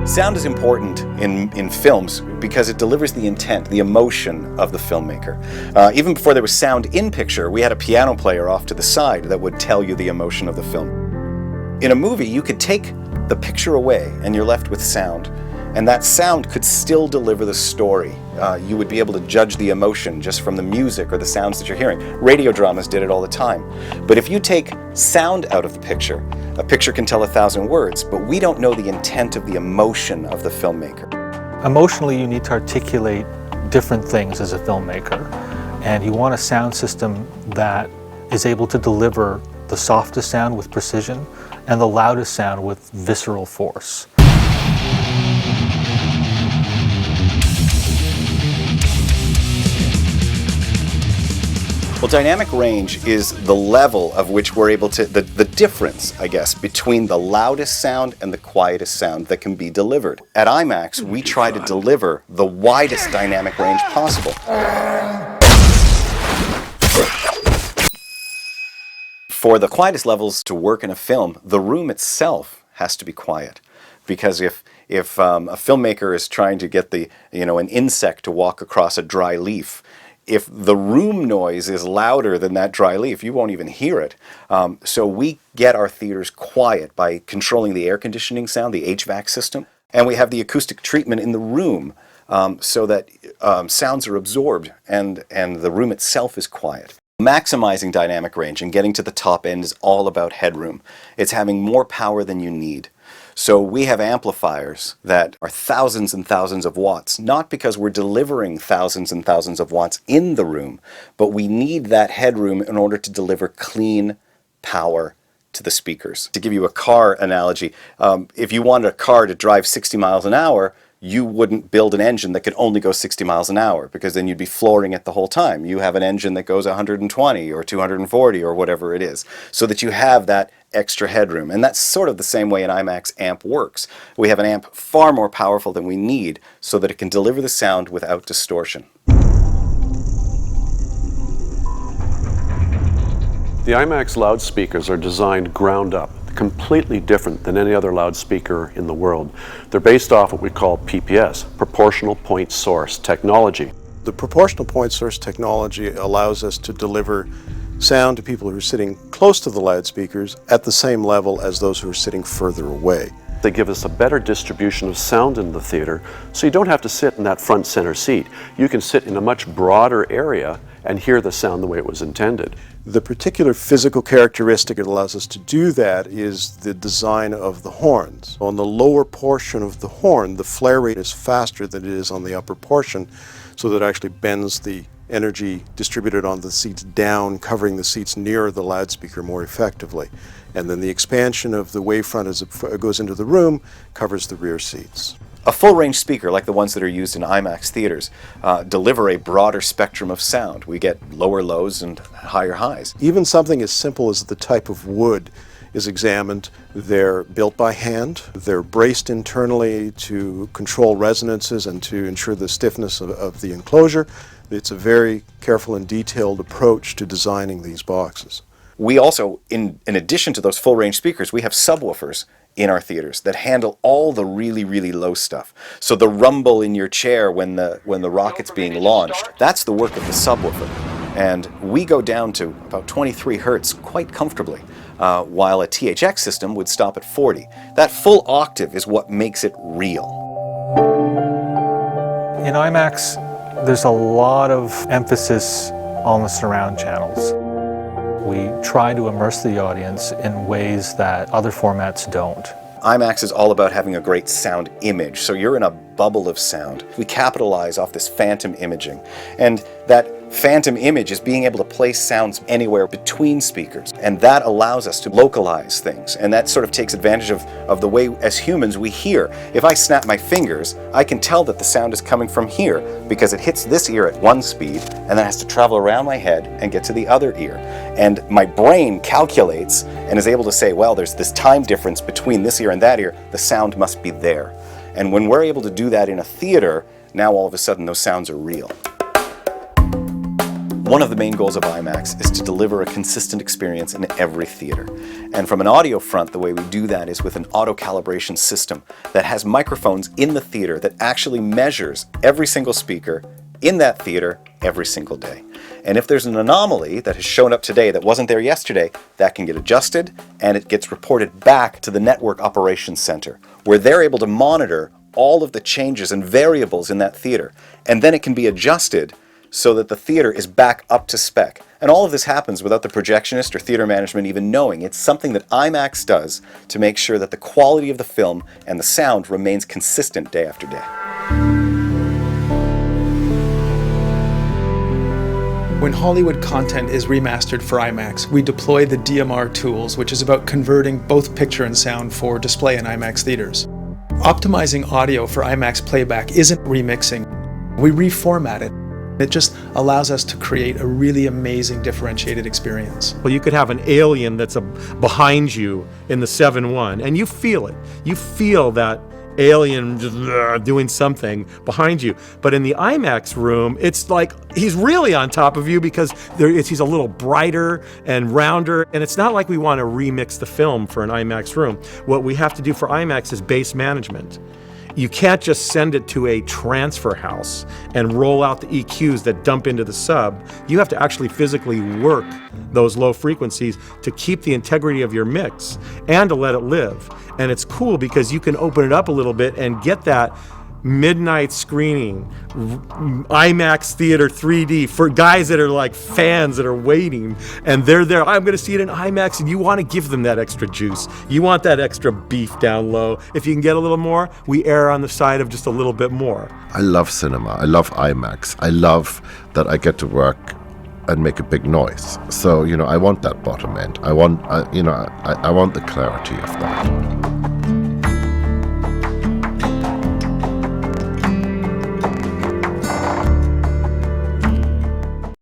Sound is important in films because it delivers the intent, the emotion of the filmmaker. Even before there was sound in picture, we had a piano player off to the side that would tell you the emotion of the film. In a movie, you could take the picture away and you're left with sound. And that sound could still deliver the story. You would be able to judge the emotion just from the music or the sounds that you're hearing. Radio dramas did it all the time. But if you take sound out of the picture, a picture can tell 1,000 words, but we don't know the intent of the emotion of the filmmaker. Emotionally, you need to articulate different things as a filmmaker. And you want a sound system that is able to deliver the softest sound with precision and the loudest sound with visceral force. Well, dynamic range is the level of which we're able to, the difference, I guess, between the loudest sound and the quietest sound that can be delivered. At IMAX, we try to deliver the widest dynamic range possible. For the quietest levels to work in a film, the room itself has to be quiet. Because if a filmmaker is trying to get an insect to walk across a dry leaf, if the room noise is louder than that dry leaf, you won't even hear it. So we get our theaters quiet by controlling the air conditioning sound, the HVAC system, and we have the acoustic treatment in the room so that sounds are absorbed and the room itself is quiet. Maximizing dynamic range and getting to the top end is all about headroom. It's having more power than you need. So we have amplifiers that are thousands and thousands of watts, not because we're delivering thousands and thousands of watts in the room, but we need that headroom in order to deliver clean power to the speakers. To give you a car analogy, if you wanted a car to drive 60 miles an hour, you wouldn't build an engine that could only go 60 miles an hour because then you'd be flooring it the whole time. You have an engine that goes 120 or 240 or whatever it is, so that you have that extra headroom. And that's sort of the same way an IMAX amp works. We have an amp far more powerful than we need so that it can deliver the sound without distortion. The IMAX loudspeakers are designed ground up, completely different than any other loudspeaker in the world. They're based off what we call PPS, Proportional Point Source technology. The proportional point source technology allows us to deliver sound to people who are sitting close to the loudspeakers at the same level as those who are sitting further away. They give us a better distribution of sound in the theater, so you don't have to sit in that front center seat. You can sit in a much broader area and hear the sound the way it was intended. The particular physical characteristic that allows us to do that is the design of the horns. On the lower portion of the horn, the flare rate is faster than it is on the upper portion, so that it actually bends the energy distributed on the seats down, covering the seats nearer the loudspeaker more effectively. And then the expansion of the wavefront as it goes into the room covers the rear seats. A full-range speaker, like the ones that are used in IMAX theaters, deliver a broader spectrum of sound. We get lower lows and higher highs. Even something as simple as the type of wood is examined. They're built by hand. They're braced internally to control resonances and to ensure the stiffness of the enclosure. It's a very careful and detailed approach to designing these boxes. We also, in addition to those full-range speakers, we have subwoofers in our theaters that handle all the really, really low stuff. So the rumble in your chair when the rocket's being launched, that's the work of the subwoofer. And we go down to about 23 hertz quite comfortably, while a THX system would stop at 40. That full octave is what makes it real. In IMAX, there's a lot of emphasis on the surround channels. We try to immerse the audience in ways that other formats don't. IMAX is all about having a great sound image, so you're in a bubble of sound. We capitalize off this phantom imaging, and that phantom image is being able to place sounds anywhere between speakers, and that allows us to localize things, and that sort of takes advantage of the way as humans we hear. If I snap my fingers, I can tell that the sound is coming from here because it hits this ear at one speed and then has to travel around my head and get to the other ear. And my brain calculates and is able to say, well, there's this time difference between this ear and that ear, the sound must be there. And when we're able to do that in a theater, now all of a sudden those sounds are real. One of the main goals of IMAX is to deliver a consistent experience in every theater. And from an audio front, the way we do that is with an auto-calibration system that has microphones in the theater that actually measures every single speaker in that theater every single day. And if there's an anomaly that has shown up today that wasn't there yesterday, that can get adjusted and it gets reported back to the network operations center, where they're able to monitor all of the changes and variables in that theater. And then it can be adjusted so that the theater is back up to spec. And all of this happens without the projectionist or theater management even knowing. It's something that IMAX does to make sure that the quality of the film and the sound remains consistent day after day. When Hollywood content is remastered for IMAX, we deploy the DMR tools, which is about converting both picture and sound for display in IMAX theaters. Optimizing audio for IMAX playback isn't remixing. We reformat it. It just allows us to create a really amazing differentiated experience. Well, you could have an alien that's behind you in the 7.1, and you feel it. You feel that alien just doing something behind you. But in the IMAX room, it's like he's really on top of you because he's a little brighter and rounder. And it's not like we want to remix the film for an IMAX room. What we have to do for IMAX is base management. You can't just send it to a transfer house and roll out the EQs that dump into the sub. You have to actually physically work those low frequencies to keep the integrity of your mix and to let it live. And it's cool because you can open it up a little bit and get that midnight screening, IMAX theater 3D for guys that are like fans that are waiting and they're there. I'm going to see it in IMAX, and you want to give them that extra juice. You want that extra beef down low. If you can get a little more, we err on the side of just a little bit more. I love cinema. I love IMAX. I love that I get to work and make a big noise. So, I want that bottom end. I want the clarity of that.